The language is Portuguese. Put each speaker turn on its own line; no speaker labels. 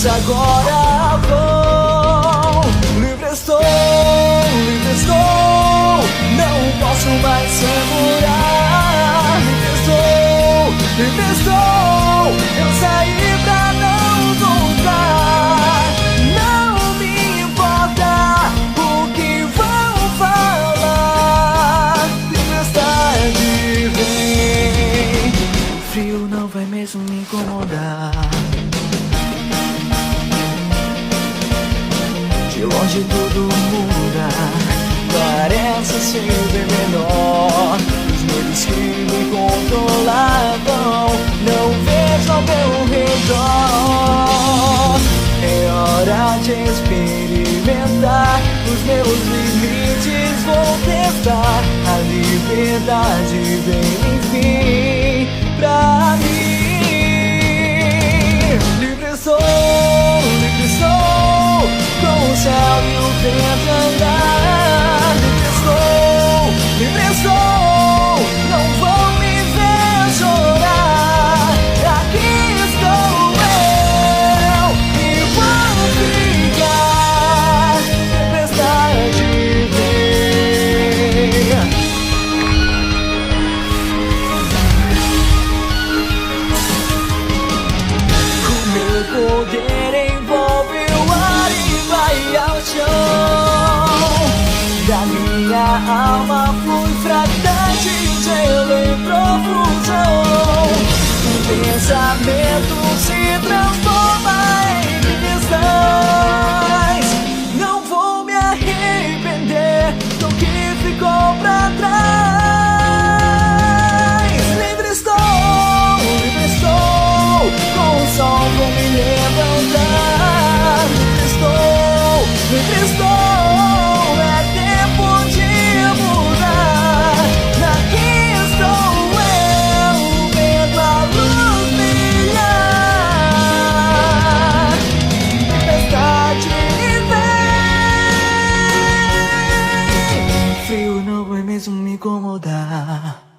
mas agora vou. Livre estou, não posso mais segurar. Livre estou, eu saí pra não voltar. Não me importa o que vão falar. Tempestade vem, o frio não vai mesmo me incomodar. De longe tudo muda, parece ser bem menor. Os medos que me controlavam não vejo ao meu redor. É hora de experimentar os meus limites, vou testar. A liberdade vem enfim pra mim. Livre sou, com o céu e o vento andar. Livre estou, não vou me ver chorar. Aqui estou eu e vou ficar. Tempestade vem. O meu poder envolve o ar e vai ao chão. Da minha alma flui fragante de gelo em profusão. O pensamento se transforma em cristais. Não vou me arrepender do que ficou pra trás. Livre estou, com o sol vou me levantar. Livre estou, é tempo de mudar. Aqui estou eu, vendo a luz brilhar. Tempestade vem, frio não vai mesmo me incomodar.